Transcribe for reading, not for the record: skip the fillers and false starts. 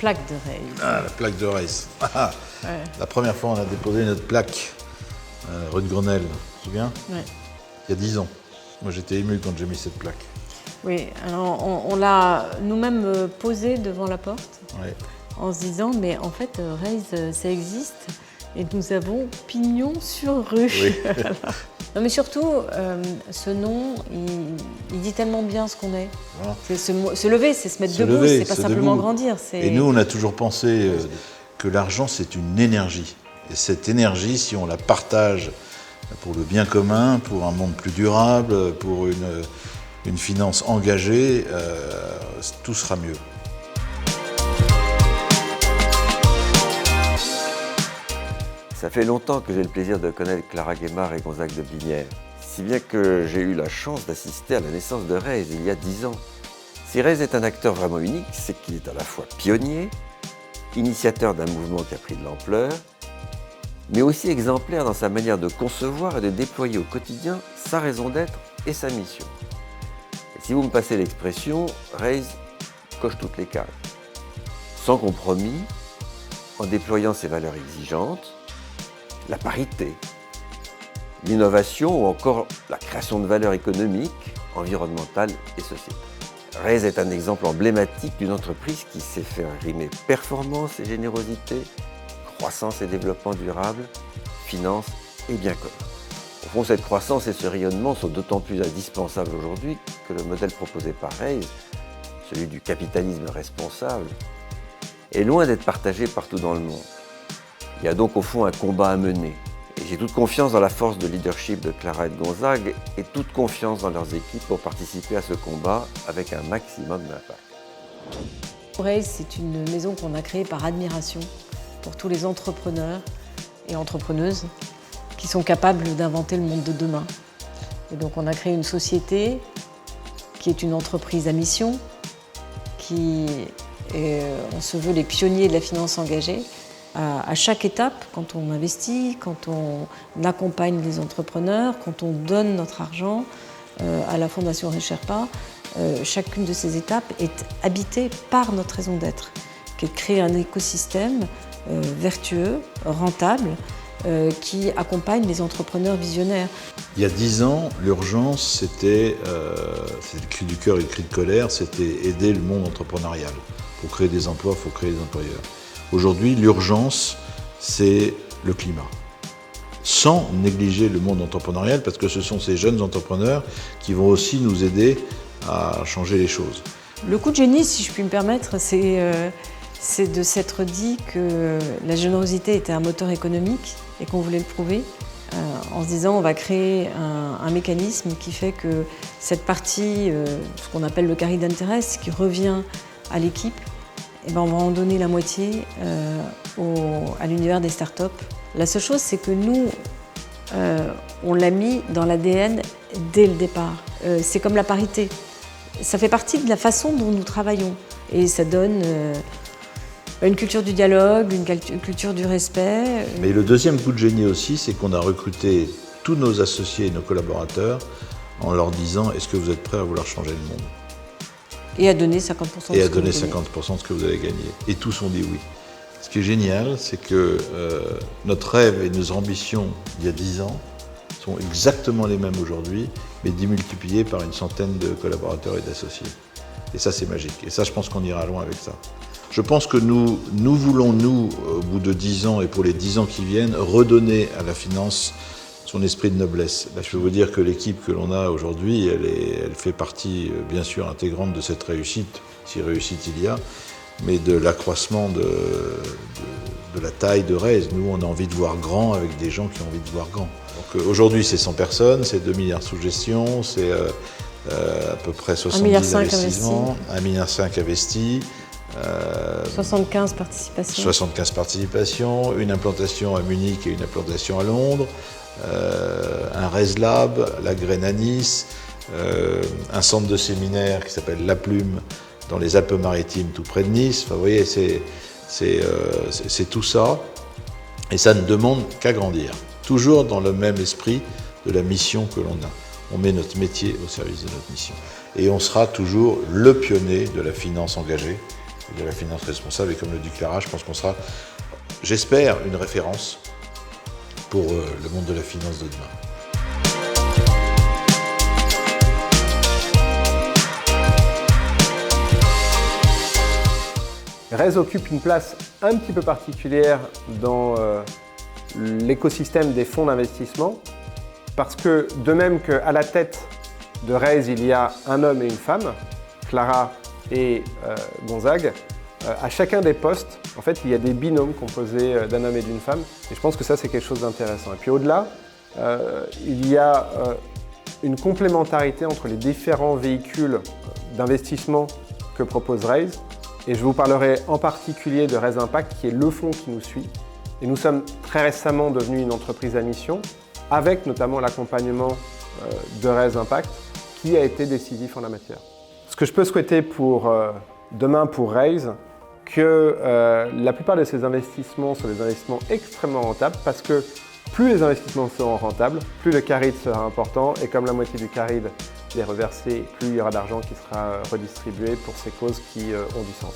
plaque de Reiss. Ah, la plaque de Reiss. Ouais. La première fois, on a déposé notre plaque rue de Grenelle, tu te souviens? Ouais. Il y a 10 ans. Moi, j'étais ému quand j'ai mis cette plaque. Oui, alors on l'a nous-mêmes posée devant la porte, Ouais. en se disant, mais en fait, Reiss, ça existe, et nous avons pignon sur rue. Oui. Non, mais surtout, ce nom, il dit tellement bien ce qu'on est. Voilà. C'est se lever, c'est se mettre Se debout, lever, c'est pas se simplement debout. grandir. Et nous, on a toujours pensé que l'argent, c'est une énergie. Et cette énergie, si on la partage pour le bien commun, pour un monde plus durable, pour une finance engagée, tout sera mieux. Ça fait longtemps que j'ai le plaisir de connaître Clara Guémard et Gonzague de Blinière, si bien que j'ai eu la chance d'assister à la naissance de Reiss il y a 10 ans. Si Reiss est un acteur vraiment unique, c'est qu'il est à la fois pionnier, initiateur d'un mouvement qui a pris de l'ampleur, mais aussi exemplaire dans sa manière de concevoir et de déployer au quotidien sa raison d'être et sa mission. Et si vous me passez l'expression, Reiss coche toutes les cases. Sans compromis, en déployant ses valeurs exigeantes, la parité, l'innovation ou encore la création de valeurs économiques, environnementales et sociétales. Reiss est un exemple emblématique d'une entreprise qui sait faire rimer performance et générosité, croissance et développement durable, finance et bien commun. Au fond, cette croissance et ce rayonnement sont d'autant plus indispensables aujourd'hui que le modèle proposé par Reiss, celui du capitalisme responsable, est loin d'être partagé partout dans le monde. Il y a donc au fond un combat à mener. Et j'ai toute confiance dans la force de leadership de Clara et de Gonzague et toute confiance dans leurs équipes pour participer à ce combat avec un maximum d'impact. Reiss, c'est une maison qu'on a créée par admiration pour tous les entrepreneurs et entrepreneuses qui sont capables d'inventer le monde de demain. Et donc on a créé une société qui est une entreprise à mission, on se veut les pionniers de la finance engagée. À chaque étape, quand on investit, quand on accompagne les entrepreneurs, quand on donne notre argent à la Fondation Recherpa, chacune de ces étapes est habitée par notre raison d'être, qui est de créer un écosystème vertueux, rentable, qui accompagne les entrepreneurs visionnaires. Il y a 10 ans, l'urgence, c'était le cri du cœur et le cri de colère, c'était aider le monde entrepreneurial. Pour créer des emplois, il faut créer des employeurs. Aujourd'hui, l'urgence, c'est le climat. Sans négliger le monde entrepreneurial, parce que ce sont ces jeunes entrepreneurs qui vont aussi nous aider à changer les choses. Le coup de génie, si je puis me permettre, c'est de s'être dit que la générosité était un moteur économique et qu'on voulait le prouver, en se disant on va créer un mécanisme qui fait que cette partie, ce qu'on appelle le carry d'interest, qui revient à l'équipe, eh ben on va en donner la moitié à l'univers des startups. La seule chose, c'est que nous, on l'a mis dans l'ADN dès le départ. C'est comme la parité. Ça fait partie de la façon dont nous travaillons. Et ça donne une culture du dialogue, une culture du respect. Mais le deuxième coup de génie aussi, c'est qu'on a recruté tous nos associés et nos collaborateurs en leur disant « Est-ce que vous êtes prêts à vouloir changer le monde ?» Et à donner 50% de ce que vous Et à donner gagnez. 50% de ce que vous allez gagner. Et tous ont dit oui. Ce qui est génial, c'est que notre rêve et nos ambitions il y a 10 ans sont exactement les mêmes aujourd'hui, mais démultipliés par une centaine de collaborateurs et d'associés. Et ça, c'est magique. Et ça, je pense qu'on ira loin avec ça. Je pense que nous voulons, au bout de 10 ans et pour les 10 ans qui viennent, redonner à la finance son esprit de noblesse. Là, je peux vous dire que l'équipe que l'on a aujourd'hui, elle fait partie, bien sûr, intégrante de cette réussite, si réussite il y a, mais de l'accroissement de la taille de Reiss. Nous, on a envie de voir grand avec des gens qui ont envie de voir grand. Donc aujourd'hui, c'est 100 personnes, c'est 2 milliards sous gestion, c'est à peu près 70 investissements, 1,5 milliard investis. 75 participations. 75 participations, une implantation à Munich et une implantation à Londres, un Reiss Lab, la Graine à Nice, un centre de séminaire qui s'appelle La Plume dans les Alpes-Maritimes tout près de Nice. Enfin, vous voyez, c'est tout ça et ça ne demande qu'à grandir. Toujours dans le même esprit de la mission que l'on a. On met notre métier au service de notre mission. Et on sera toujours le pionnier de la finance engagée. de la finance responsable. Et comme le dit Clara, je pense qu'on sera, j'espère, une référence pour le monde de la finance de demain. Raise occupe une place un petit peu particulière dans l'écosystème des fonds d'investissement parce que de même qu'à la tête de Raise, il y a un homme et une femme, Clara et Gonzague, à chacun des postes, en fait, il y a des binômes composés d'un homme et d'une femme et je pense que ça, c'est quelque chose d'intéressant. Et puis au-delà, il y a une complémentarité entre les différents véhicules d'investissement que propose Raise. Et je vous parlerai en particulier de Raise Impact, qui est le fonds qui nous suit. Et nous sommes très récemment devenus une entreprise à mission, avec notamment l'accompagnement de Raise Impact, qui a été décisif en la matière. Ce que je peux souhaiter pour demain pour Raise, que la plupart de ces investissements sont des investissements extrêmement rentables, parce que plus les investissements seront rentables, plus le carry sera important, et comme la moitié du carry est reversé, plus il y aura d'argent qui sera redistribué pour ces causes qui ont du sens.